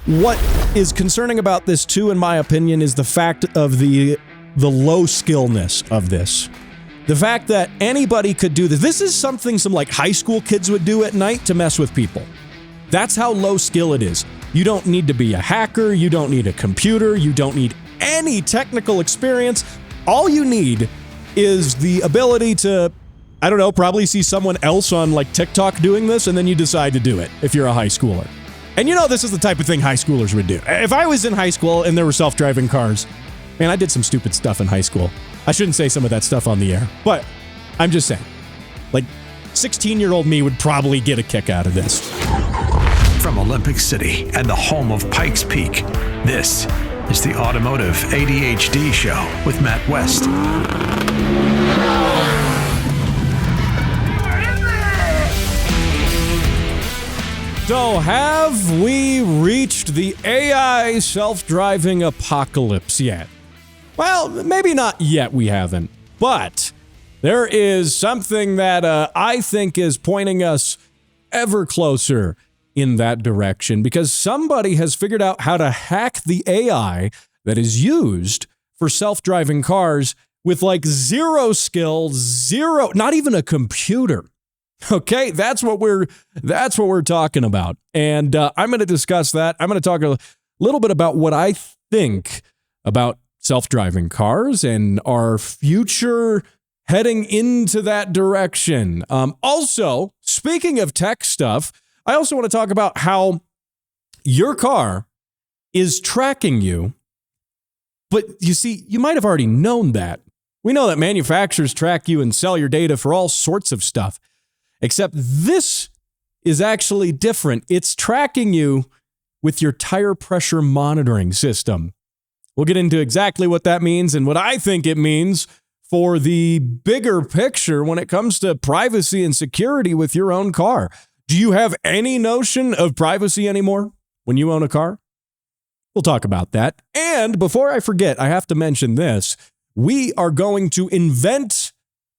What is concerning about this too, in my opinion, is the fact of the low skillness of this. The fact that anybody could do this. This is something some like high school kids would do at night to mess with people. That's how low skill it is. You don't need to be a hacker. You don't need a computer. You don't need any technical experience. All you need is the ability to, I don't know, probably see someone else on like TikTok doing this, and then you decide to do it if you're a high schooler. And you know, this is the type of thing high schoolers would do. If I was in high school and there were self-driving cars, man, I did some stupid stuff in high school. I shouldn't say some of that stuff on the air, but I'm just saying, like 16-year-old me would probably get a kick out of this. From Olympic City and the home of Pikes Peak, this is the Automotive ADHD Show with Matt West. So have we reached the AI self-driving apocalypse yet? Well, maybe not yet, we haven't. But there is something that I think is pointing us ever closer in that direction, because somebody has figured out how to hack the AI that is used for self-driving cars with like zero skill, not even a computer. Okay, that's what we're talking about. And I'm going to discuss that. I'm going to talk a little bit about what I think about self-driving cars and our future heading into that direction. Also, speaking of tech stuff, I also want to talk about how your car is tracking you. But you see, you might have already known that. We know that manufacturers track you and sell your data for all sorts of stuff. Except this is actually different. It's tracking you with your tire pressure monitoring system. We'll get into exactly what that means and what I think it means for the bigger picture when it comes to privacy and security with your own car. Do you have any notion of privacy anymore when you own a car? We'll talk about that. And before I forget, I have to mention this. We are going to invent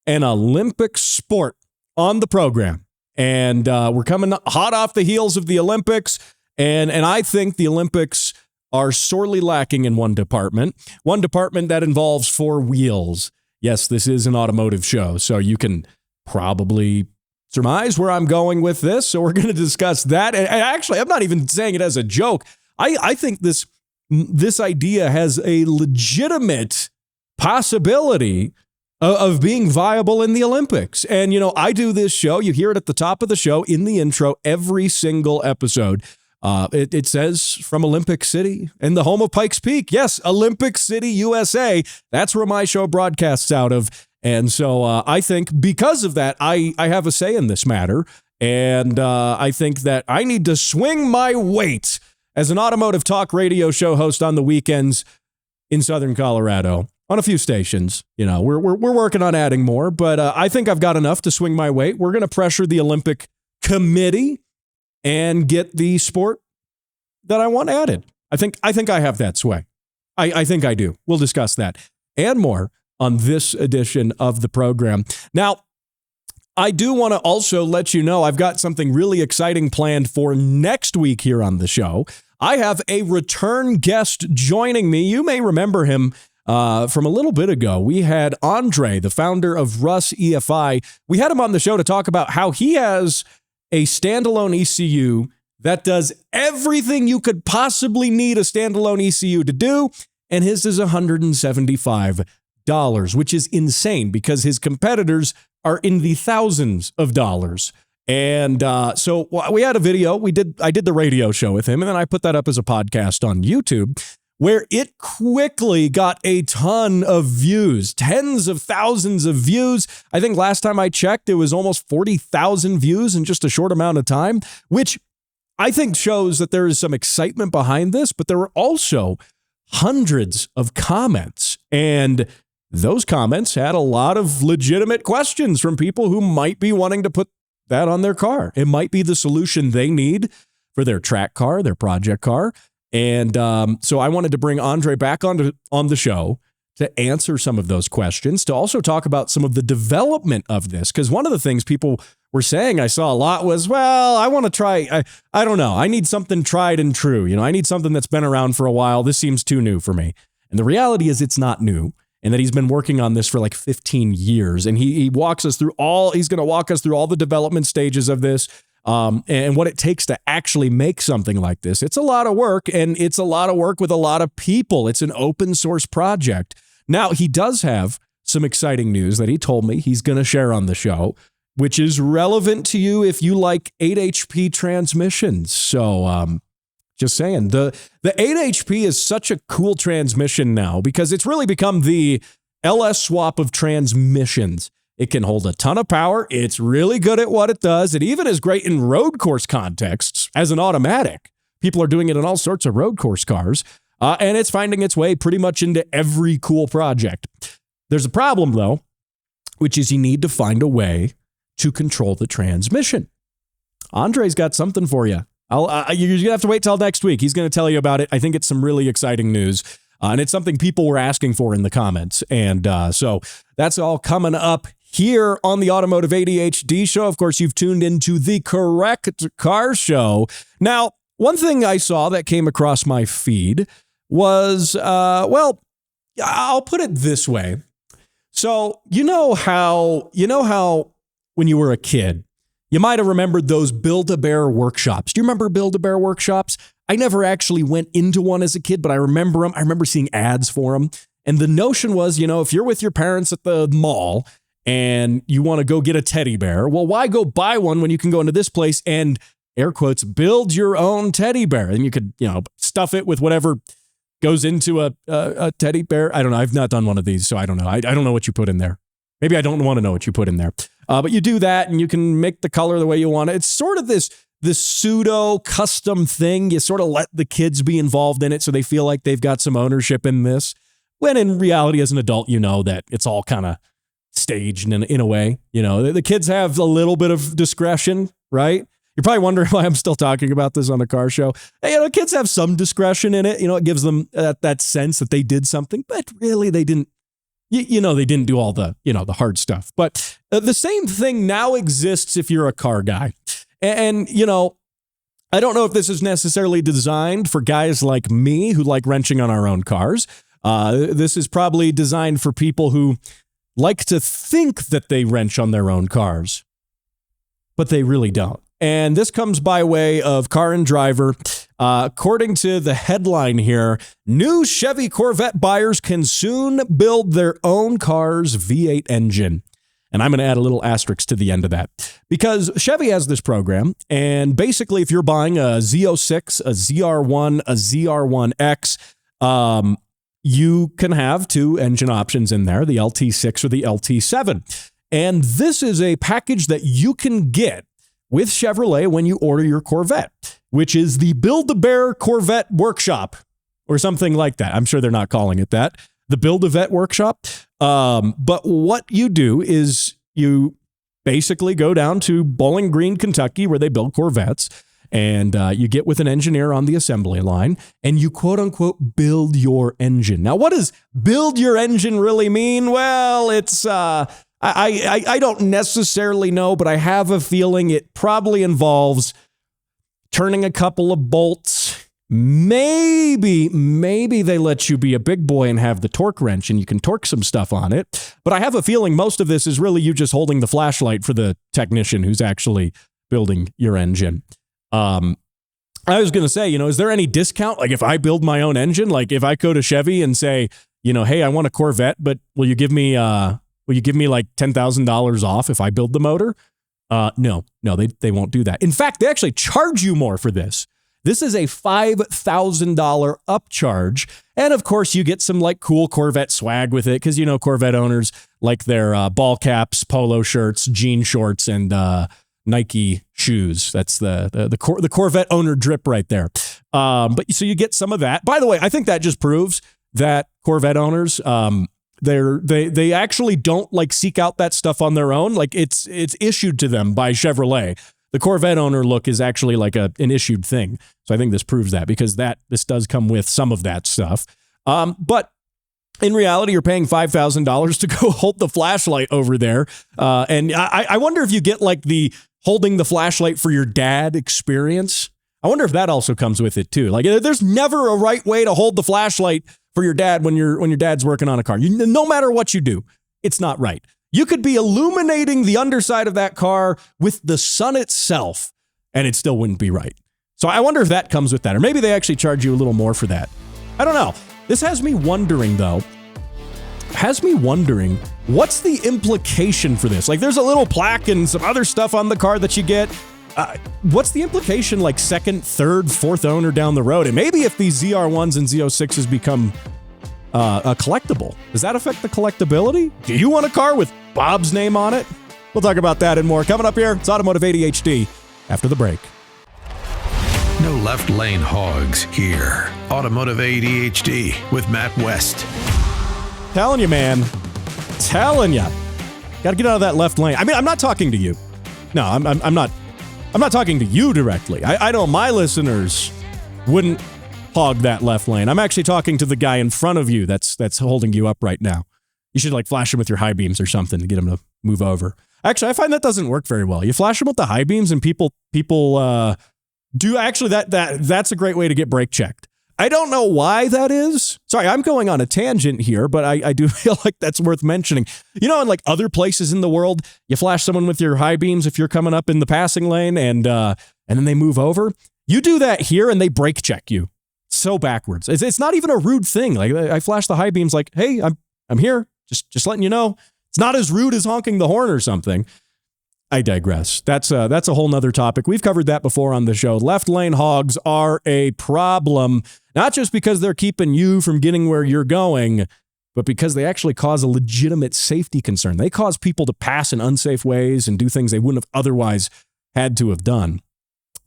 an Olympic sport on the program. And we're coming hot off the heels of the Olympics. And I think the Olympics are sorely lacking in one department that involves four wheels. Yes, this is an automotive show, so you can probably surmise where I'm going with this. So we're going to discuss that. And actually, I'm not even saying it as a joke. I think this idea has a legitimate possibility of being viable in the Olympics. And, you know, I do this show. You hear it at the top of the show in the intro every single episode. It says from Olympic City and the home of Pikes Peak. Yes, Olympic City, USA. That's where my show broadcasts out of. And so I think because of that, I have a say in this matter. And I think that I need to swing my weight as an automotive talk radio show host on the weekends in Southern Colorado on a few stations. You know, we're working on adding more, but I think I've got enough to swing my weight. We're going to pressure the Olympic Committee and get the sport that I want added. I think I have that sway. I think I do. We'll discuss that and more on this edition of the program. Now, I do want to also let you know I've got something really exciting planned for next week here on the show. I have a return guest joining me. You may remember him from a little bit ago. We had Andre, the founder of Russ EFI. We had him on the show to talk about how he has a standalone ECU that does everything you could possibly need a standalone ECU to do, and his is $175, which is insane because his competitors are in the thousands of dollars. And so we had a video. I did the radio show with him, and then I put that up as a podcast on YouTube, where it quickly got a ton of views, tens of thousands of views. I think last time I checked, it was almost 40,000 views in just a short amount of time, which I think shows that there is some excitement behind this, but there were also hundreds of comments, and those comments had a lot of legitimate questions from people who might be wanting to put that on their car. It might be the solution they need for their track car, their project car. And so I wanted to bring Andre back on the show to answer some of those questions, to also talk about some of the development of this. Because one of the things people were saying I saw a lot was, well, I want to try, I don't know. I need something tried and true. You know, I need something that's been around for a while. This seems too new for me. And the reality is it's not new, and that he's been working on this for like 15 years. And he walks us through he's going to walk us through all the development stages of this. And what it takes to actually make something like this. It's a lot of work, and it's a lot of work with a lot of people. It's an open source project. Now, he does have some exciting news that he told me he's going to share on the show, which is relevant to you if you like 8 HP transmissions. So just saying, the 8 HP is such a cool transmission now because it's really become the LS swap of transmissions. It can hold a ton of power. It's really good at what it does. It even is great in road course contexts as an automatic. People are doing it in all sorts of road course cars, and it's finding its way pretty much into every cool project. There's a problem, though, which is you need to find a way to control the transmission. Andre's got something for you. You're going to have to wait till next week. He's going to tell you about it. I think it's some really exciting news. And it's something people were asking for in the comments. And so that's all coming up here on the Automotive ADHD show. Of course, you've tuned into the Correct Car Show. Now, one thing I saw that came across my feed was, well, I'll put it this way. So, you know how when you were a kid, you might have remembered those Build-A-Bear workshops. Do you remember Build-A-Bear workshops? I never actually went into one as a kid, but I remember them. I remember seeing ads for them. And the notion was, you know, if you're with your parents at the mall and you want to go get a teddy bear, well, why go buy one when you can go into this place and, air quotes, build your own teddy bear? And you could, you know, stuff it with whatever goes into a teddy bear. I don't know. I've not done one of these, so I don't know. I don't know what you put in there. Maybe I don't want to know what you put in there. But you do that, and you can make the color the way you want it. It's sort of this pseudo custom thing. You sort of let the kids be involved in it so they feel like they've got some ownership in this. When in reality, as an adult, you know that it's all kind of staged in a way. You know, the kids have a little bit of discretion, right? You're probably wondering why I'm still talking about this on the car show. Hey, you know, kids have some discretion in it. You know, it gives them that sense that they did something, but really they didn't. You know, they didn't do all the, you know, the hard stuff. But the same thing now exists if you're a car guy. And, you know, I don't know if this is necessarily designed for guys like me who like wrenching on our own cars. This is probably designed for people who like to think that they wrench on their own cars, but they really don't. And this comes by way of Car and Driver. According to the headline here, new Chevy Corvette buyers can soon build their own car's V8 engine. And I'm going to add a little asterisk to the end of that because Chevy has this program. And basically, if you're buying a Z06, a ZR1, a ZR1X, you can have two engine options in there, the LT6 or the LT7. And this is a package that you can get with Chevrolet when you order your Corvette, which is the Build-A-Bear Corvette Workshop or something like that. I'm sure they're not calling it that. The Build-A-Vet Workshop. But what you do is you basically go down to Bowling Green, Kentucky, where they build Corvettes, and you get with an engineer on the assembly line, and you quote-unquote build your engine. Now, what does build your engine really mean? Well, it's... I don't necessarily know, but I have a feeling it probably involves turning a couple of bolts. Maybe they let you be a big boy and have the torque wrench and you can torque some stuff on it. But I have a feeling most of this is really you just holding the flashlight for the technician who's actually building your engine. I was going to say, you know, is there any discount? Like if I build my own engine, like if I go to Chevy and say, you know, hey, I want a Corvette, but will you give me like $10,000 off if I build the motor? No, they won't do that. In fact, they actually charge you more for this. This is a $5,000 upcharge. And of course, you get some like cool Corvette swag with it because, you know, Corvette owners like their ball caps, polo shirts, jean shorts, and Nike shoes. That's the Corvette owner drip right there. But so you get some of that. By the way, I think that just proves that Corvette owners, they actually don't like seek out that stuff on their own. Like it's issued to them by Chevrolet. The Corvette owner look is actually like an issued thing. So I think this proves that because this does come with some of that stuff. But In reality, you're paying $5,000 to go hold the flashlight over there. And I wonder if you get like the holding the flashlight for your dad experience. I wonder if that also comes with it too. Like there's never a right way to hold the flashlight for your dad when your dad's working on a car. No matter what you do, it's not right. You could be illuminating the underside of that car with the sun itself, and it still wouldn't be right. So I wonder if that comes with that, or maybe they actually charge you a little more for that. I don't know. This has me wondering, though. What's the implication for this? Like, there's a little plaque and some other stuff on the car that you get. What's the implication, like second, third, fourth owner down the road? And maybe if these ZR1s and Z06s become a collectible, does that affect the collectability? Do you want a car with Bob's name on it? We'll talk about that and more coming up here. It's Automotive ADHD after the break. No left lane hogs here. Automotive ADHD with Matt West. Telling you, man. Telling you. Got to get out of that left lane. I mean, I'm not talking to you. No, I'm not talking to you directly. I know my listeners wouldn't hog that left lane. I'm actually talking to the guy in front of you that's holding you up right now. You should like flash him with your high beams or something to get him to move over. Actually, I find that doesn't work very well. You flash him with the high beams and people do actually that's a great way to get brake checked. I don't know why that is. Sorry, I'm going on a tangent here, but I do feel like that's worth mentioning. You know, in like other places in the world, you flash someone with your high beams if you're coming up in the passing lane and then they move over. You do that here and they brake check you. So backwards. It's not even a rude thing. Like I flash the high beams like, hey, I'm here. Just letting you know. It's not as rude as honking the horn or something. I digress. That's a whole nother topic. We've covered that before on the show. Left lane hogs are a problem, not just because they're keeping you from getting where you're going, but because they actually cause a legitimate safety concern. They cause people to pass in unsafe ways and do things they wouldn't have otherwise had to have done.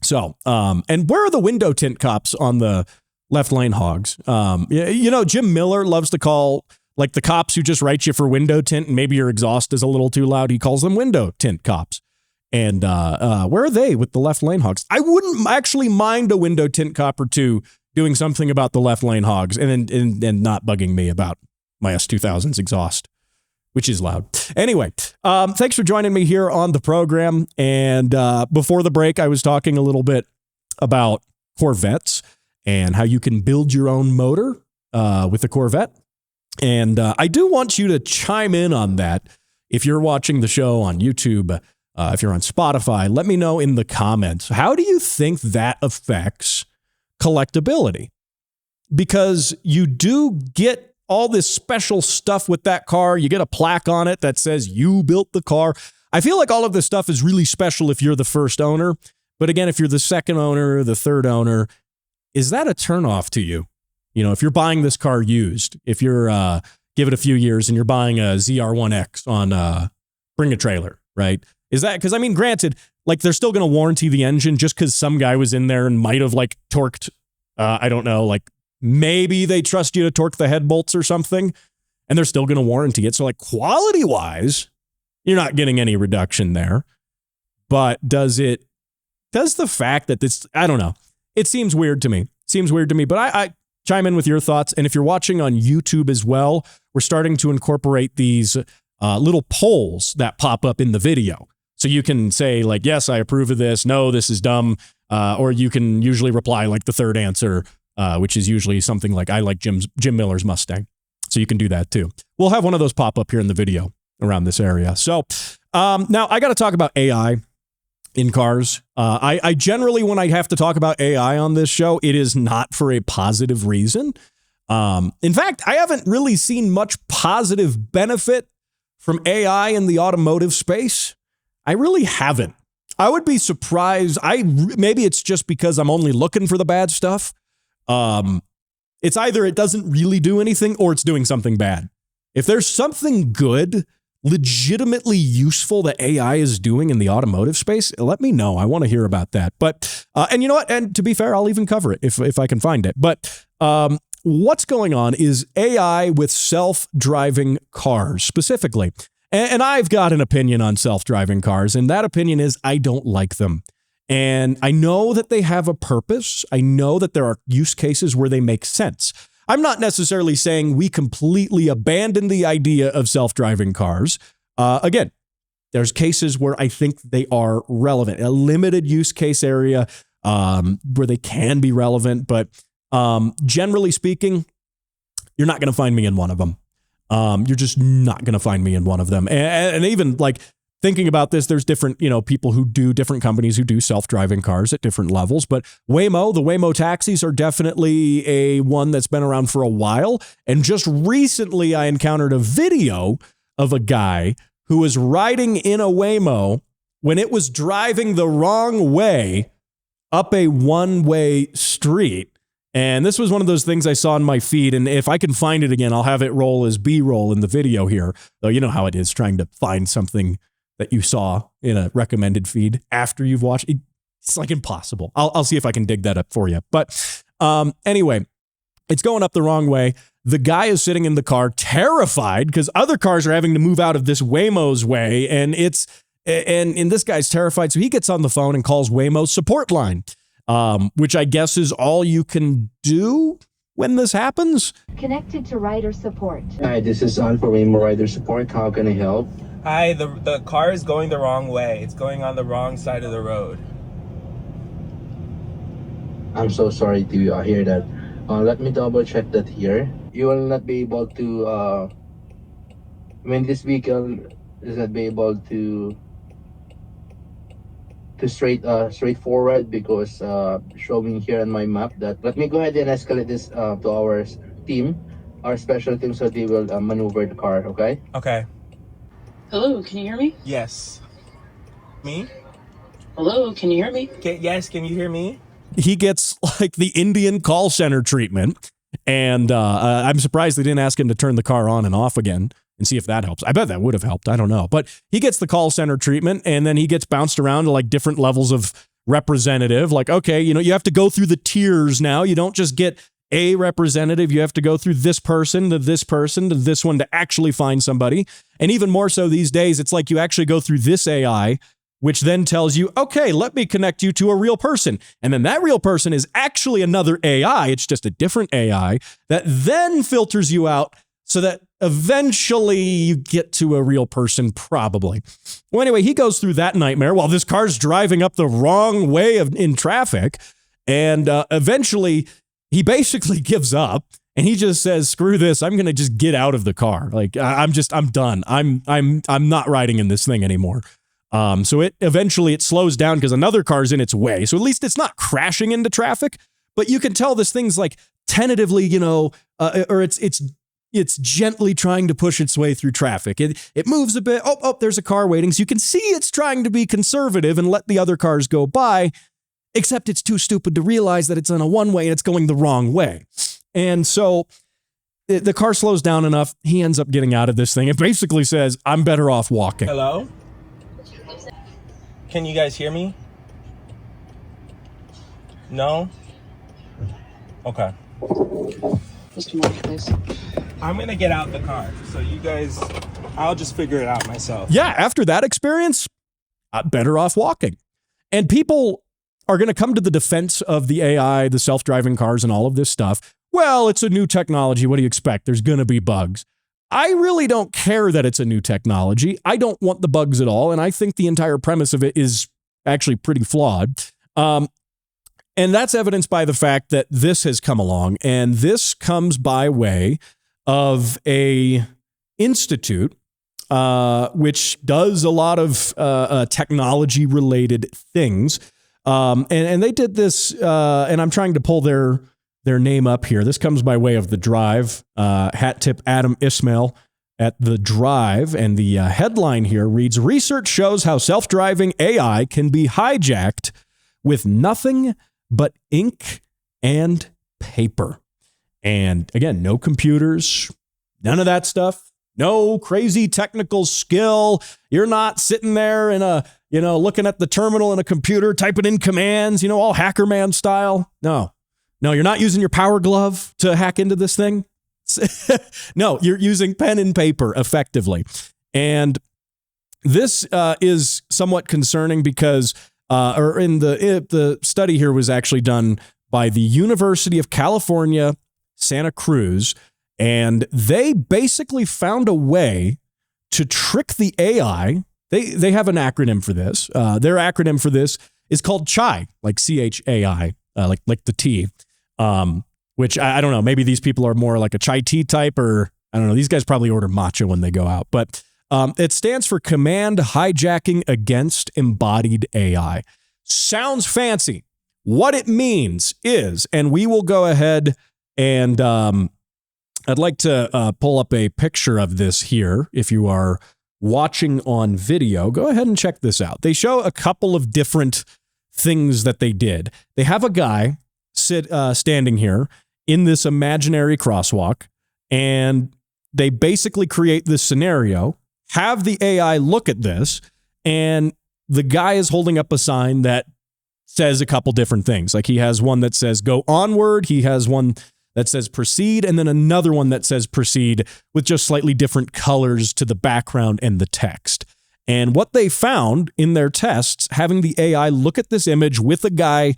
So, and where are the window tint cops on the left lane hogs? You know, Jim Miller loves to call like the cops who just write you for window tint and maybe your exhaust is a little too loud. He calls them window tint cops. And where are they with the left lane hogs? I wouldn't actually mind a window tint cop or two doing something about the left lane hogs and not bugging me about my S2000's exhaust, which is loud. Anyway, thanks for joining me here on the program. And before the break, I was talking a little bit about Corvettes and how you can build your own motor with a Corvette. And I do want you to chime in on that. If you're watching the show on YouTube, if you're on Spotify, let me know in the comments. How do you think that affects collectability? Because you do get all this special stuff with that car. You get a plaque on it that says you built the car. I feel like all of this stuff is really special if you're the first owner. But again, if you're the second owner, the third owner, is that a turnoff to you? You know, if you're buying this car used, if you're give it a few years and you're buying a ZR1X on Bring a Trailer, right? Is that because, I mean, granted, like they're still going to warranty the engine just because some guy was in there and might have like torqued, I don't know, like maybe they trust you to torque the head bolts or something and they're still going to warranty it. So like quality wise, you're not getting any reduction there. But does the fact that this, I don't know, it seems weird to me. But I chime in with your thoughts. And if you're watching on YouTube as well, we're starting to incorporate these little polls that pop up in the video. So you can say like, yes, I approve of this. No, this is dumb. Or you can usually reply like the third answer, which is usually something like, I like Jim Miller's Mustang. So you can do that too. We'll have one of those pop up here in the video around this area. So now I got to talk about AI in cars. I generally, when I have to talk about AI on this show, it is not for a positive reason. In fact, I haven't really seen much positive benefit from AI in the automotive space. I really haven't. I would be surprised. Maybe it's just because I'm only looking for the bad stuff. It's either it doesn't really do anything or it's doing something bad. If there's something good, legitimately useful that AI is doing in the automotive space, let me know. I want to hear about that. But, and you know what? And to be fair, I'll even cover it if I can find it. But what's going on is AI with self-driving cars specifically. And I've got an opinion on self-driving cars, and that opinion is I don't like them. And I know that they have a purpose. I know that there are use cases where they make sense. I'm not necessarily saying we completely abandon the idea of self-driving cars. Again, there's cases where I think they are relevant, a limited use case area where they can be relevant. But generally speaking, you're not going to find me in one of them. You're just not going to find me in one of them. And even like thinking about this, there's different, people who do different companies who do self-driving cars at different levels. But the Waymo taxis are definitely a one that's been around for a while. And just recently I encountered a video of a guy who was riding in a Waymo when it was driving the wrong way up a one-way street. And this was one of those things I saw in my feed. And if I can find it again, I'll have it roll as B-roll in the video here. Though you know how it is trying to find something that you saw in a recommended feed after you've watched it. It's like impossible. I'll see if I can dig that up for you. But anyway, it's going up the wrong way. The guy is sitting in the car terrified because other cars are having to move out of this Waymo's way. And this guy's terrified. So he gets on the phone and calls Waymo's support line, which I guess is all you can do when this happens. Connected to rider support. Hi, this is on for Waymo Rider Support. How can I help? Hi, the car is going the wrong way. It's going on the wrong side of the road. I'm so sorry to hear that. Let me double check that here. You will not be able to, this vehicle is not be able to straight forward because showing here on my map that. Let me go ahead and escalate this to our team, our special team, so they will maneuver the car, okay? Okay. Hello, can you hear me? Yes. Me? Hello, can you hear me? Yes, can you hear me? He gets like the Indian call center treatment. And I'm surprised they didn't ask him to turn the car on and off again and see if that helps. I bet that would have helped. I don't know. But he gets the call center treatment and then he gets bounced around to like different levels of representative. Like, okay, you have to go through the tiers now. You don't just get a representative. You have to go through this person to this person to this one to actually find somebody. And even more so these days, it's like you actually go through this AI, which then tells you, okay, let me connect you to a real person. And then that real person is actually another AI. It's just a different AI that then filters you out so that eventually you get to a real person, probably. Well, anyway, he goes through that nightmare while this car's driving up the wrong way in traffic. And eventually he basically gives up and he just says, screw this. I'm going to just get out of the car. Like I'm done. I'm not riding in this thing anymore. So it eventually slows down because another car's in its way. So at least it's not crashing into traffic, but you can tell this thing's like tentatively, or it's gently trying to push its way through traffic. It moves a bit. Oh, there's a car waiting. So you can see it's trying to be conservative and let the other cars go by, except it's too stupid to realize that it's on a one-way and it's going the wrong way. And so the car slows down enough. He ends up getting out of this thing. It basically says, I'm better off walking. Hello? Can you guys hear me? No? Okay. Just a moment, please. I'm going to get out the car. So you guys, I'll just figure it out myself. Yeah, after that experience, better off walking. And people are going to come to the defense of the AI, the self-driving cars, and all of this stuff. Well, it's a new technology. What do you expect? There's going to be bugs. I really don't care that it's a new technology. I don't want the bugs at all. And I think the entire premise of it is actually pretty flawed. And that's evidenced by the fact that this has come along. And this comes by way of a institute, which does a lot of technology related things. And they did this, and I'm trying to pull their name up here. This comes by way of The Drive, hat tip Adam Ismail at The Drive. And the headline here reads, research shows how self-driving AI can be hijacked with nothing but ink and paper. And again, no computers, none of that stuff, no crazy technical skill. You're not sitting there in looking at the terminal in a computer, typing in commands, all hacker man style. No, you're not using your power glove to hack into this thing. No, you're using pen and paper effectively. And this is somewhat concerning because, the study here was actually done by the University of California, Santa Cruz, and they basically found a way to trick the AI. They have an acronym for this. Their acronym for this is called CHAI, like CHAI, like the T, which I don't know. Maybe these people are more like a chai tea type, or I don't know. These guys probably order matcha when they go out, but it stands for Command Hijacking Against Embodied AI. Sounds fancy. What it means is, and we will go ahead and I'd like to pull up a picture of this here. If you are watching on video, go ahead and check this out. They show a couple of different things that they did. They have a guy standing here in this imaginary crosswalk, and they basically create this scenario, have the AI look at this, and the guy is holding up a sign that says a couple different things. Like he has one that says go onward, he has one that says proceed, and then another one that says proceed with just slightly different colors to the background and the text. And what they found in their tests, having the AI look at this image with a guy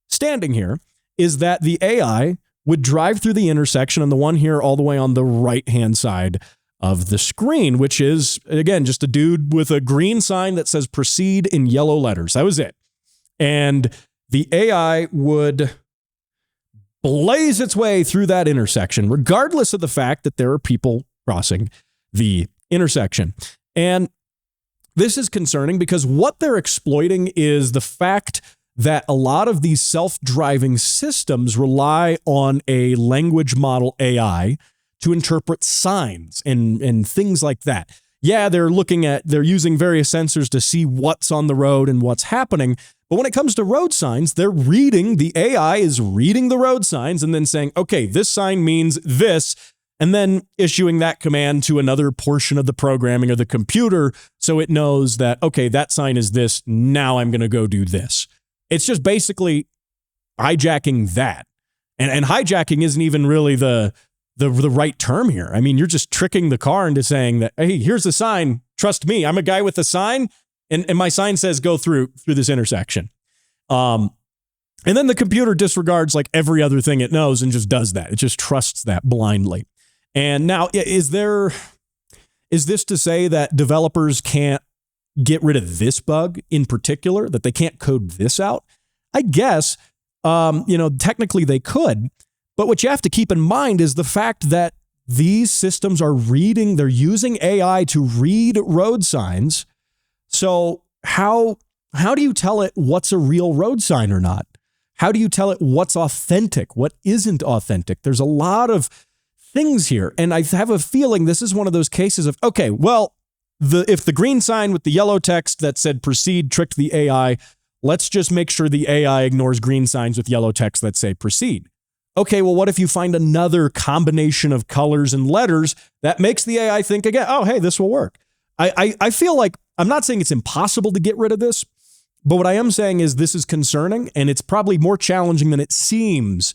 standing here, is that the AI would drive through the intersection on the one here all the way on the right-hand side of the screen, which is, again, just a dude with a green sign that says proceed in yellow letters. That was it. And the AI would blaze its way through that intersection, regardless of the fact that there are people crossing the intersection. And this is concerning because what they're exploiting is the fact that a lot of these self-driving systems rely on a language model AI to interpret signs and things like that. Yeah, they're using various sensors to see what's on the road and what's happening. But when it comes to road signs, the AI is reading the road signs and then saying, okay, this sign means this, and then issuing that command to another portion of the programming or the computer so it knows that, okay, that sign is this, now I'm going to go do this. It's just basically hijacking that. And hijacking isn't even really the right term here. I mean, you're just tricking the car into saying that, hey, here's the sign. Trust me, I'm a guy with a sign, and my sign says go through this intersection. And then the computer disregards like every other thing it knows and just does that. It just trusts that blindly. And now, is this to say that developers can't get rid of this bug in particular, that they can't code this out? I guess, technically they could. But what you have to keep in mind is the fact that these systems they're using AI to read road signs. So how do you tell it what's a real road sign or not? How do you tell it what's authentic, what isn't authentic? There's a lot of things here. And I have a feeling this is one of those cases of, okay, well, if the green sign with the yellow text that said proceed tricked the AI, let's just make sure the AI ignores green signs with yellow text that say proceed. Okay, well, what if you find another combination of colors and letters that makes the AI think again, oh, hey, this will work? I feel like, I'm not saying it's impossible to get rid of this, but what I am saying is this is concerning, and it's probably more challenging than it seems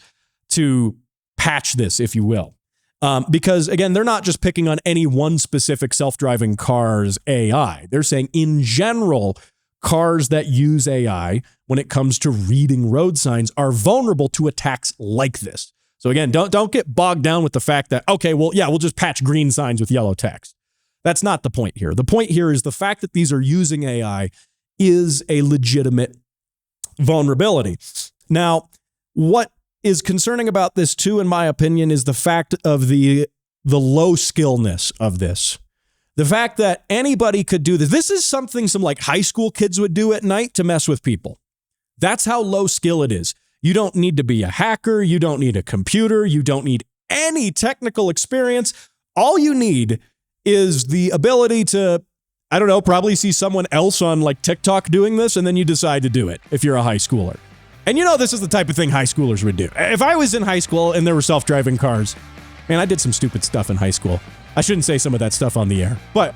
to patch this, if you will. Because, again, they're not just picking on any one specific self-driving car's AI. They're saying, in general, cars that use AI when it comes to reading road signs are vulnerable to attacks like this. So again, don't get bogged down with the fact that, okay, well, yeah, we'll just patch green signs with yellow text. That's not the point here. The point here is the fact that these are using AI is a legitimate vulnerability. Now, what is concerning about this too, in my opinion, is the fact of the low skillness of this. The fact that anybody could do this. This is something some like high school kids would do at night to mess with people. That's how low skill it is. You don't need to be a hacker. You don't need a computer. You don't need any technical experience. All you need is the ability to, I don't know, probably see someone else on like TikTok doing this, and then you decide to do it if you're a high schooler. And this is the type of thing high schoolers would do. If I was in high school and there were self-driving cars, man, I did some stupid stuff in high school. I shouldn't say some of that stuff on the air, but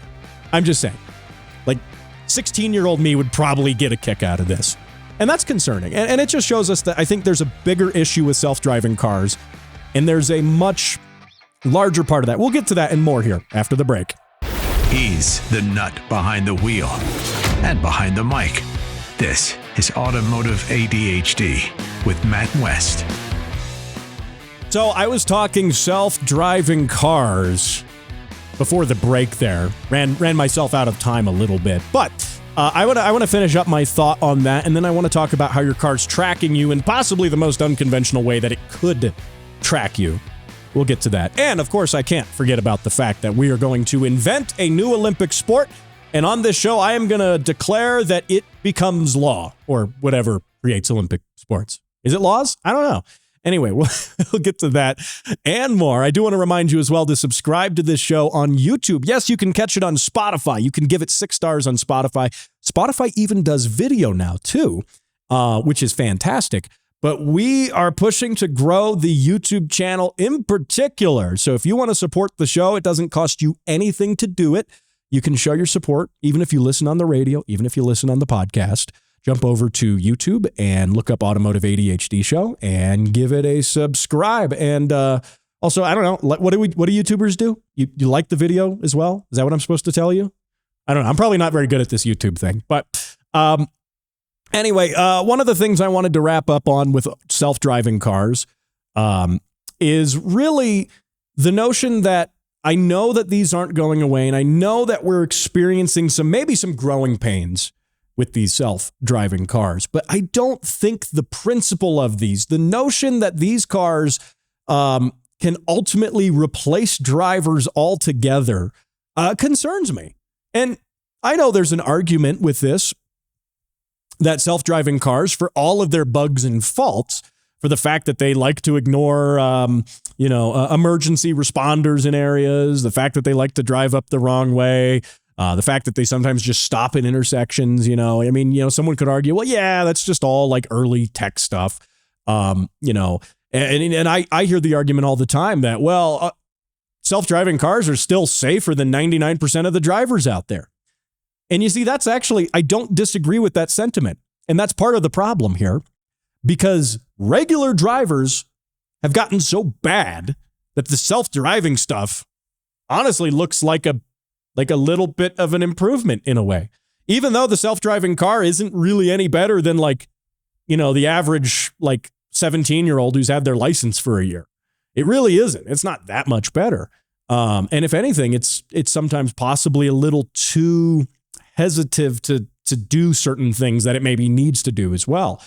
I'm just saying, like 16-year-old me would probably get a kick out of this. And that's concerning. And it just shows us that I think there's a bigger issue with self-driving cars, and there's a much larger part of that. We'll get to that and more here after the break. He's the nut behind the wheel and behind the mic. This is Automotive ADHD with Matt West. So I was talking self-driving cars before the break there. Ran myself out of time a little bit. But I want to finish up my thought on that, and then I want to talk about how your car's tracking you in possibly the most unconventional way that it could track you. We'll get to that. And, of course, I can't forget about the fact that we are going to invent a new Olympic sport. And on this show, I am going to declare that it becomes law, or whatever creates Olympic sports. Is it laws? I don't know. Anyway, we'll get to that and more. I do want to remind you as well to subscribe to this show on YouTube. Yes, you can catch it on Spotify. You can give it 6 stars on Spotify. Spotify even does video now, too, which is fantastic. But we are pushing to grow the YouTube channel in particular. So if you want to support the show, it doesn't cost you anything to do it. You can show your support, even if you listen on the radio, even if you listen on the podcast. Jump over to YouTube and look up Automotive ADHD Show and give it a subscribe. And also, I don't know, what do YouTubers do? You like the video as well? Is that what I'm supposed to tell you? I don't know. I'm probably not very good at this YouTube thing. But anyway, one of the things I wanted to wrap up on with self-driving cars is really the notion that I know that these aren't going away, and I know that we're experiencing maybe some growing pains with these self-driving cars, but I don't think the principle of these, the notion that these cars can ultimately replace drivers altogether, concerns me. And I know there's an argument with this, that self-driving cars, for all of their bugs and faults, for the fact that they like to ignore, emergency responders in areas, the fact that they like to drive up the wrong way, the fact that they sometimes just stop in intersections, someone could argue, well, yeah, that's just all like early tech stuff, and I hear the argument all the time that, well, self-driving cars are still safer than 99% of the drivers out there. And you see, that's actually, I don't disagree with that sentiment. And that's part of the problem here, because regular drivers have gotten so bad that the self-driving stuff honestly looks like a little bit of an improvement in a way, even though the self-driving car isn't really any better than the average 17-year-old who's had their license for a year. It really isn't. It's not that much better. And if anything, it's sometimes possibly a little too hesitant to do certain things that it maybe needs to do as well.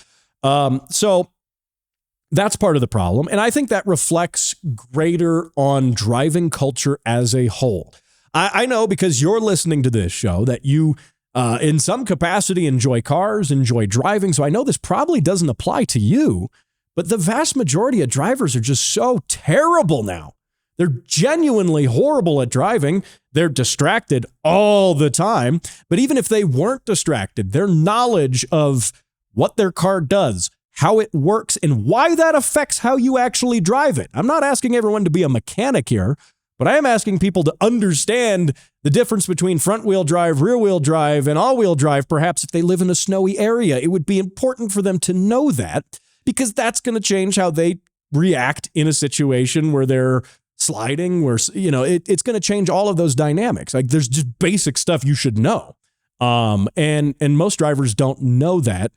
So that's part of the problem. And I think that reflects greater on driving culture as a whole. I know, because you're listening to this show, that you, in some capacity, enjoy cars, enjoy driving. So I know this probably doesn't apply to you, but the vast majority of drivers are just so terrible now. They're genuinely horrible at driving. They're distracted all the time. But even if they weren't distracted, their knowledge of what their car does, how it works, and why that affects how you actually drive it. I'm not asking everyone to be a mechanic here, but I am asking people to understand the difference between front-wheel drive, rear-wheel drive, and all-wheel drive. Perhaps if they live in a snowy area, it would be important for them to know that, because that's going to change how they react in a situation where they're sliding, where, it's going to change all of those dynamics. Like, there's just basic stuff you should know. And most drivers don't know that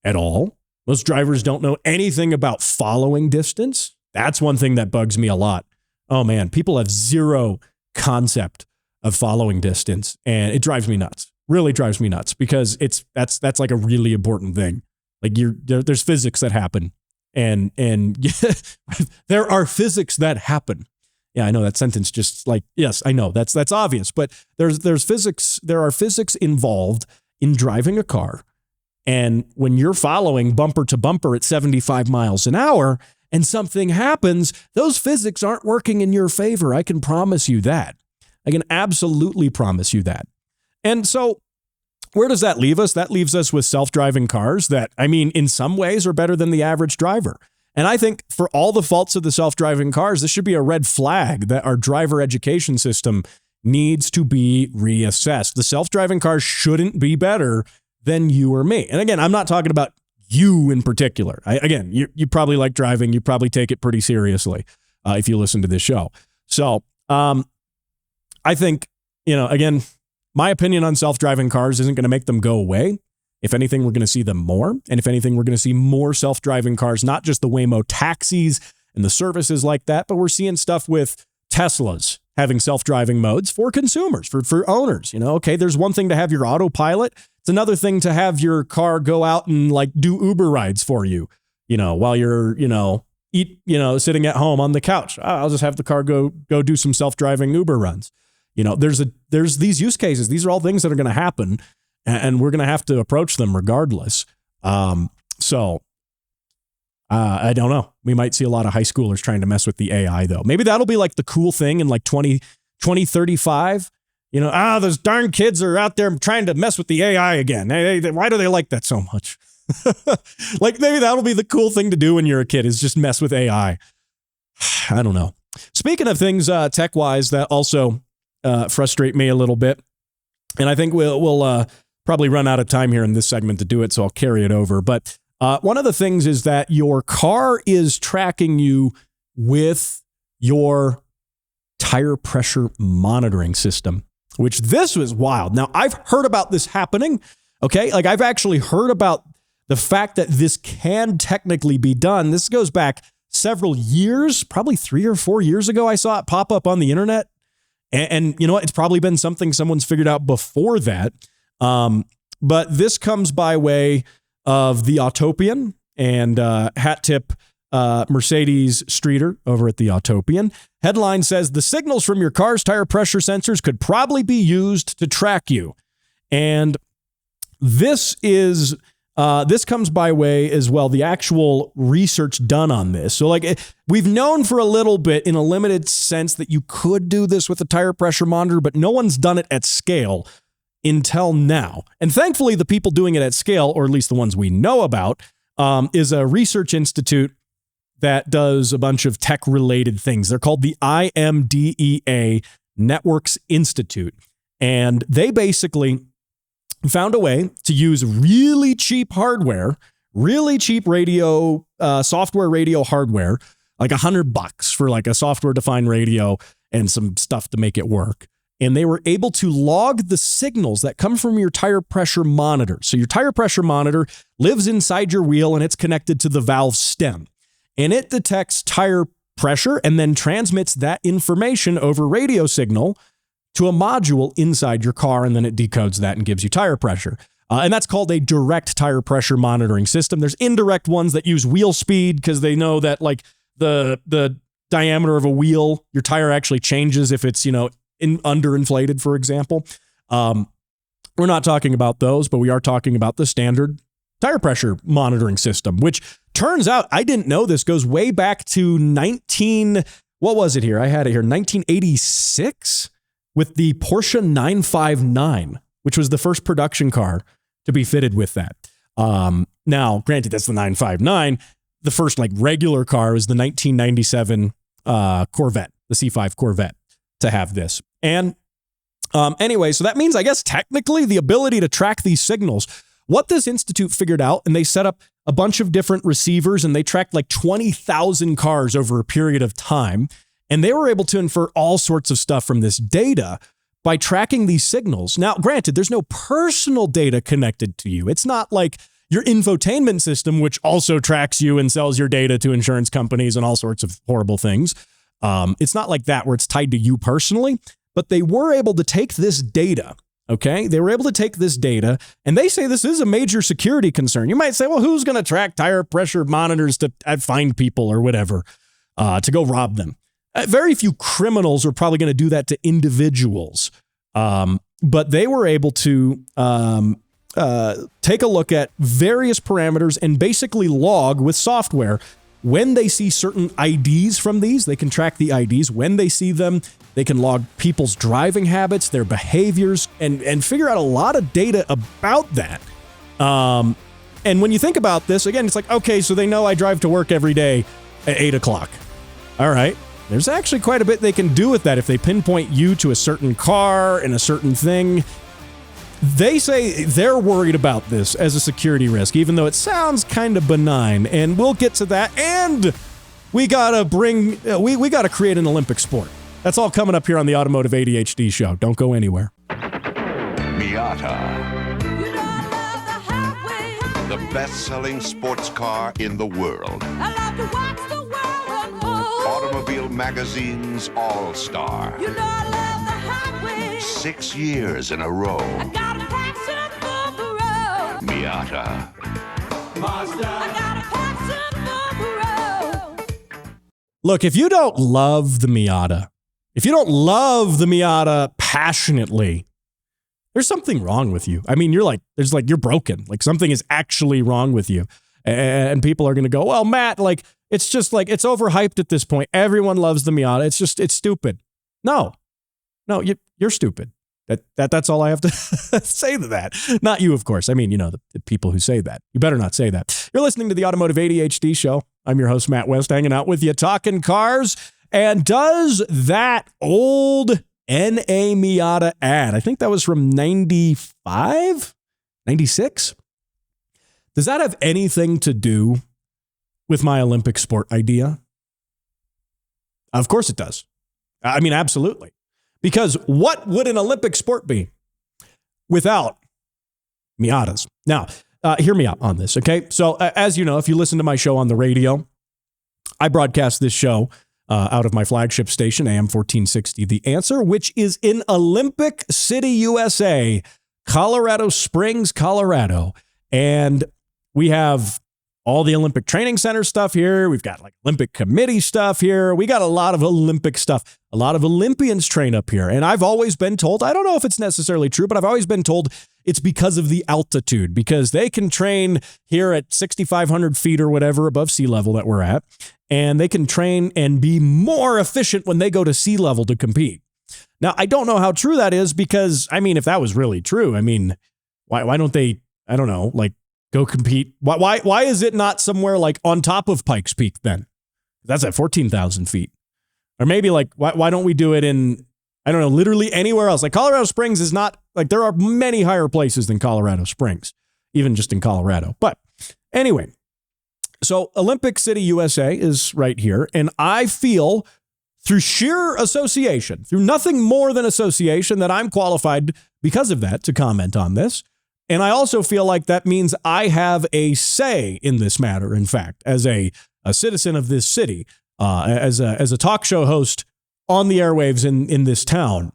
at all. Most drivers don't know anything about following distance. That's one thing that bugs me a lot. Oh man, people have zero concept of following distance, and it drives me nuts. Really drives me nuts, because that's like a really important thing. Like, there's physics that happen, and there are physics that happen. Yeah, I know that sentence just yes, I know that's obvious, but there's physics. There are physics involved in driving a car. And when you're following bumper to bumper at 75 miles an hour and something happens, those physics aren't working in your favor. I can promise you that. I can absolutely promise you that. And so where does that leave us? That leaves us with self-driving cars that, in some ways are better than the average driver. And I think for all the faults of the self-driving cars, this should be a red flag that our driver education system needs to be reassessed. The self-driving cars shouldn't be better than you or me. And again, I'm not talking about you in particular. You probably like driving. You probably take it pretty seriously if you listen to this show. So I think, again, my opinion on self-driving cars isn't going to make them go away. If anything, we're going to see them more. And if anything, we're going to see more self-driving cars, not just the Waymo taxis and the service is like that. But we're seeing stuff with Teslas having self-driving modes for consumers, for owners. Okay, there's one thing to have your autopilot. It's another thing to have your car go out and like do Uber rides for you, while you're, sitting at home on the couch. I'll just have the car go do some self-driving Uber runs. There's these use cases. These are all things that are going to happen, and we're going to have to approach them regardless. So I don't know. We might see a lot of high schoolers trying to mess with the AI, though. Maybe that'll be like the cool thing in like 2035. Those darn kids are out there trying to mess with the AI again. Why do they like that so much? Like maybe that'll be the cool thing to do when you're a kid, is just mess with AI. I don't know. Speaking of things tech-wise that also frustrate me a little bit, and I think we'll probably run out of time here in this segment to do it, so I'll carry it over. But one of the things is that your car is tracking you with your tire pressure monitoring system, which this was wild. Now, I've heard about this happening, okay? Like, I've actually heard about the fact that this can technically be done. This goes back several years, probably 3 or 4 years ago. I saw it pop up on the internet. And you know what? It's probably been something someone's figured out before that. But this comes by way of the Autopian and hat tip Mercedes Streeter over at the Autopian. Headline says, the signals from your car's tire pressure sensors could probably be used to track you. And this is this comes by way as well, the actual research done on this. So like we've known for a little bit in a limited sense that you could do this with a tire pressure monitor, but no one's done it at scale until now. And thankfully, the people doing it at scale, or at least the ones we know about, is a research institute that does a bunch of tech-related things. They're called the IMDEA Networks Institute. And they basically found a way to use really cheap hardware, really cheap radio, software radio hardware, like $100 for like a software-defined radio and some stuff to make it work. And they were able to log the signals that come from your tire pressure monitor. So your tire pressure monitor lives inside your wheel and it's connected to the valve stem. And it detects tire pressure and then transmits that information over radio signal to a module inside your car, and then it decodes that and gives you tire pressure. And that's called a direct tire pressure monitoring system. There's indirect ones that use wheel speed because they know that like the diameter of a wheel, your tire actually changes if it's, underinflated, for example. We're not talking about those, but we are talking about the standard tire pressure monitoring system, which turns out, I didn't know this, goes way back to 1986 with the Porsche 959, which was the first production car to be fitted with that. Now, granted, that's the 959. The first like regular car was the 1997 Corvette, the C5 Corvette, to have this. And anyway, so that means, I guess, technically the ability to track these signals. What this institute figured out, and they set up a bunch of different receivers, and they tracked like 20,000 cars over a period of time. And they were able to infer all sorts of stuff from this data by tracking these signals. Now, granted, there's no personal data connected to you. It's not like your infotainment system, which also tracks you and sells your data to insurance companies and all sorts of horrible things. It's not like that where it's tied to you personally, but they were able to take this data. Okay, they were able to take this data, and they say this is a major security concern. You might say, well, who's going to track tire pressure monitors to find people or whatever to go rob them? Very few criminals are probably going to do that to individuals. But they were able to take a look at various parameters and basically log with software when they see certain IDs from these. They can track the IDs when they see them. They can log people's driving habits, their behaviors, and figure out a lot of data about that. And when you think about this, again, it's like, okay, so they know I drive to work every day at 8 o'clock. All right. There's actually quite a bit they can do with that if they pinpoint you to a certain car and a certain thing. They say they're worried about this as a security risk, even though it sounds kind of benign. And we'll get to that. And we gotta we gotta create an Olympic sport. That's all coming up here on the Automotive ADHD show. Don't go anywhere. Miata. The best-selling sports car in the world. I love to watch the world unfold. Automobile Magazine's All-Star. You know I love the highway. 6 years in a row. I got a passion for the road. Miata. Mazda. I got a passion for the road. Look, if you don't love the Miata, if you don't love the Miata passionately, there's something wrong with you. I mean, you're broken. Like something is actually wrong with you. And people are going to go, well, Matt, like, it's just like, it's overhyped at this point. Everyone loves the Miata. It's stupid. No, you're stupid. That's all I have to say to that. Not you, of course. I mean, the people who say that. You better not say that. You're listening to the Automotive ADHD show. I'm your host, Matt West, hanging out with you, talking cars. And does that old N.A. Miata ad, I think that was from 95, 96. Does that have anything to do with my Olympic sport idea? Of course it does. I mean, absolutely. Because what would an Olympic sport be without Miatas? Now, hear me out on this, okay? So as you know, if you listen to my show on the radio, I broadcast this show out of my flagship station, AM 1460, The Answer, which is in Olympic City, USA, Colorado Springs, Colorado. And we have all the Olympic Training Center stuff here. We've got like Olympic Committee stuff here. We got a lot of Olympic stuff. A lot of Olympians train up here. And I've always been told, I don't know if it's necessarily true, but I've always been told it's because of the altitude, because they can train here at 6,500 feet or whatever above sea level that we're at. And they can train and be more efficient when they go to sea level to compete. Now, I don't know how true that is because, I mean, if that was really true, I mean, why don't they, I don't know, like, go compete? Why is it not somewhere like on top of Pikes Peak then? That's at 14,000 feet. Or maybe like, why don't we do it in, I don't know, literally anywhere else? Like Colorado Springs is not, like there are many higher places than Colorado Springs, even just in Colorado. But anyway, so Olympic City, USA is right here. And I feel through sheer association, through nothing more than association, that I'm qualified because of that to comment on this. And I also feel like that means I have a say in this matter. In fact, as a citizen of this city, as a talk show host on the airwaves in this town,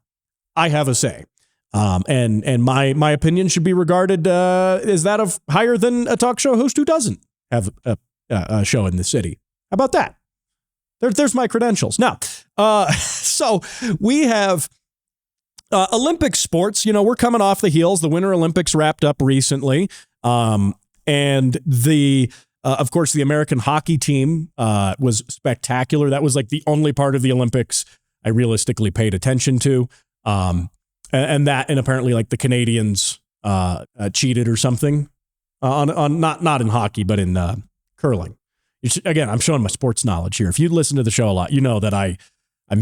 I have a say. And my opinion should be regarded as that of higher than a talk show host who doesn't have a show in the city. How about that? There's my credentials. Now, so we have Olympic sports. We're coming off the heels. The Winter Olympics wrapped up recently. And of course, the American hockey team was spectacular. That was like the only part of the Olympics I realistically paid attention to. And apparently like the Canadians cheated or something on not in hockey, but in curling. Again, I'm showing my sports knowledge here. If you listen to the show a lot, you know that I'm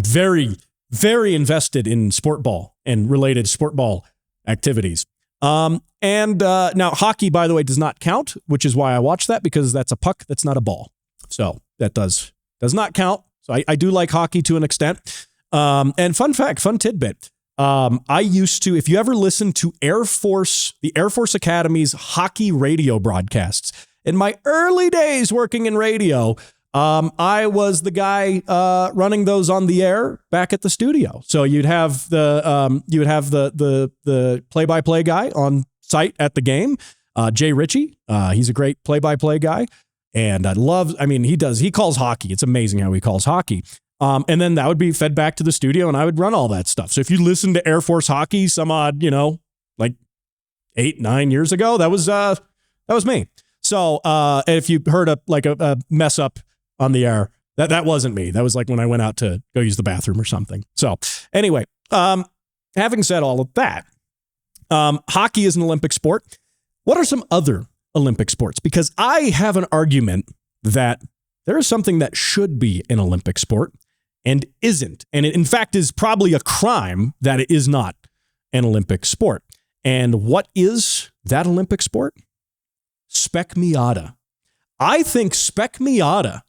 very, very invested in sport ball and related sport ball activities. Now hockey, by the way, does not count, which is why I watch that, because that's a puck. That's not a ball. So that does not count. So I do like hockey to an extent. And fun fact, fun tidbit. I used to, if you ever listen to the Air Force Academy's hockey radio broadcasts, in my early days working in radio, I was the guy running those on the air back at the studio. So you'd have the play-by-play guy on site at the game, Jay Ritchie. He's a great play-by-play guy, and he calls hockey. It's amazing how he calls hockey. And then that would be fed back to the studio, and I would run all that stuff. So if you listen to Air Force hockey, some odd, like 8-9 years ago, that was me. So if you heard a mess up on the air, that wasn't me. That was like when I went out to go use the bathroom or something. So anyway, having said all of that, hockey is an Olympic sport. What are some other Olympic sports? Because I have an argument that there is something that should be an Olympic sport and isn't. And it, in fact, is probably a crime that it is not an Olympic sport. And what is that Olympic sport? Spec Miata. I think Spec Miata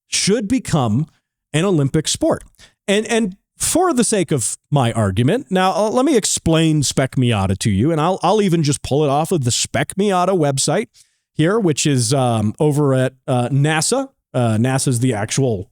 should become an Olympic sport. And for the sake of my argument, now let me explain Spec Miata to you, and I'll even just pull it off of the Spec Miata website here, which is over at NASA, NASA's the actual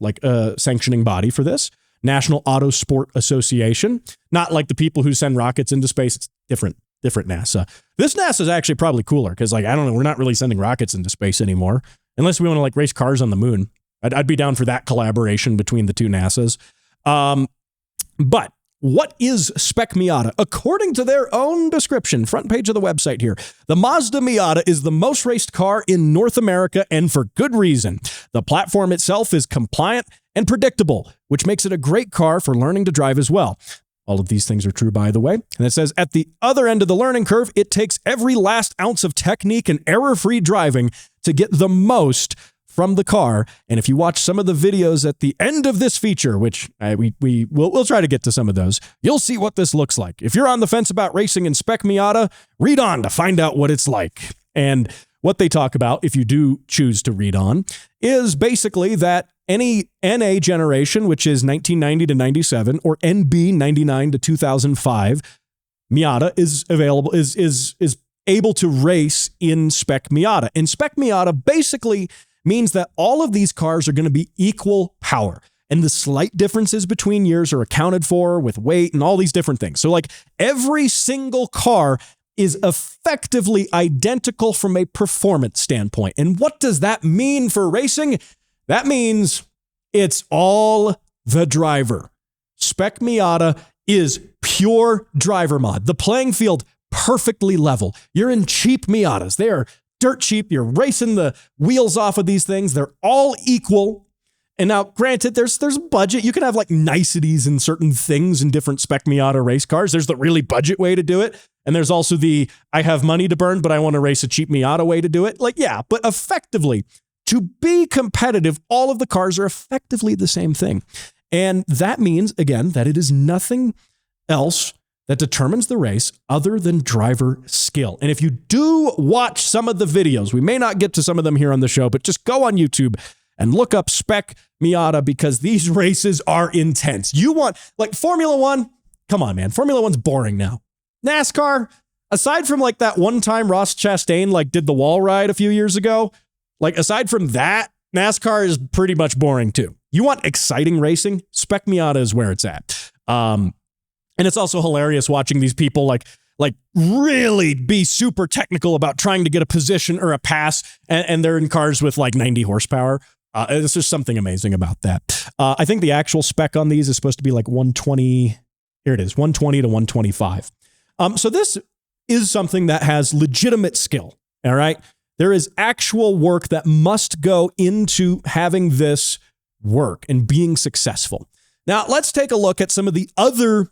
sanctioning body for this. National Auto Sport Association. Not like the people who send rockets into space. It's different NASA. This NASA is actually probably cooler because, I don't know, we're not really sending rockets into space anymore unless we want to race cars on the moon. I'd be down for that collaboration between the two NASAs. But what is Spec Miata? According to their own description, front page of the website here, the Mazda Miata is the most raced car in North America, and for good reason. The platform itself is compliant and predictable, which makes it a great car for learning to drive as well. All of these things are true, by the way. And it says, at the other end of the learning curve, it takes every last ounce of technique and error-free driving to get the most from the car. And if you watch some of the videos at the end of this feature, which we'll try to get to some of those, you'll see what this looks like. If you're on the fence about racing in Spec Miata, read on to find out what it's like. And what they talk about, if you do choose to read on, is basically that any NA generation, which is 1990 to 97, or NB 99 to 2005, Miata is available, is able to race in Spec Miata. And Spec Miata basically means that all of these cars are going to be equal power. And the slight differences between years are accounted for with weight and all these different things. So every single car is effectively identical from a performance standpoint. And what does that mean for racing? That means it's all the driver. Spec Miata is pure driver mod. The playing field perfectly level. You're in cheap Miatas. They are dirt cheap. You're racing the wheels off of these things. They're all equal. And now, granted, there's a budget. You can have niceties in certain things in different Spec Miata race cars. There's the really budget way to do it. And there's also the, I have money to burn, but I want to race a cheap Miata way to do it. But effectively, to be competitive, all of the cars are effectively the same thing. And that means, again, that it is nothing else that determines the race other than driver skill. And if you do watch some of the videos, we may not get to some of them here on the show, but just go on YouTube and look up Spec Miata because these races are intense. You want, Formula One, come on, man. Formula One's boring now. NASCAR, aside from that one time Ross Chastain did the wall ride a few years ago, aside from that, NASCAR is pretty much boring too. You want exciting racing? Spec Miata is where it's at. And it's also hilarious watching these people really be super technical about trying to get a position or a pass, and they're in cars with 90 horsepower. There's just something amazing about that. I think the actual spec on these is supposed to be 120. Here it is, 120 to 125. So this is something that has legitimate skill. All right. There is actual work that must go into having this work and being successful. Now, let's take a look at some of the other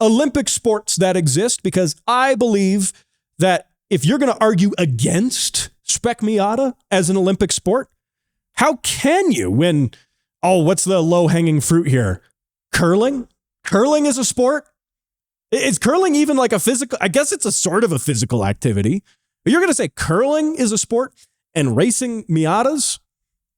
Olympic sports that exist, because I believe that if you're going to argue against Spec Miata as an Olympic sport, how can you when, what's the low-hanging fruit here? Curling? Curling is a sport? Is curling even a physical? I guess it's a sort of a physical activity. But you're going to say curling is a sport and racing Miatas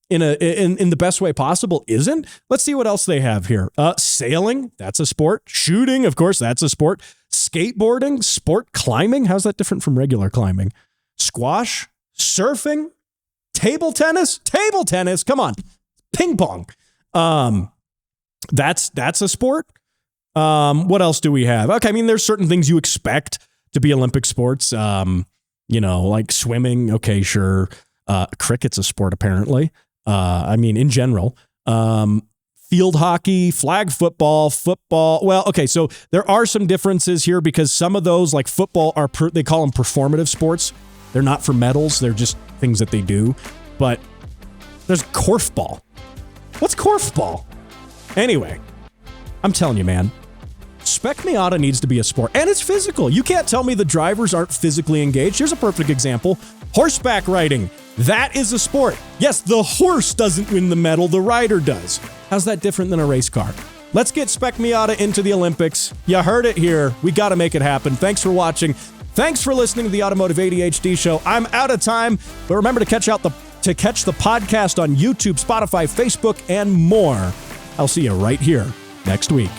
in the best way possible isn't? Let's see what else they have here. Sailing, that's a sport. Shooting, of course, that's a sport. Skateboarding, sport climbing. How's that different from regular climbing? Squash, surfing, table tennis. Come on, ping pong. That's a sport. What else do we have? Okay, there's certain things you expect to be Olympic sports. Swimming. Okay, sure. Cricket's a sport apparently. In general, field hockey, flag football. Well, okay, so there are some differences here because some of those, football, they call them performative sports. They're not for medals. They're just things that they do. But there's korfball. What's korfball? Anyway, I'm telling you, man, Spec Miata needs to be a sport, and it's physical. You can't tell me the drivers aren't physically engaged. Here's a perfect example. Horseback riding. That is a sport. Yes, the horse doesn't win the medal, the rider does. How's that different than a race car? Let's get Spec Miata into the Olympics. You heard it here. We got to make it happen. Thanks for watching. Thanks for listening to the Automotive ADHD show. I'm out of time, but remember to catch the podcast on YouTube, Spotify, Facebook, and more. I'll see you right here next week.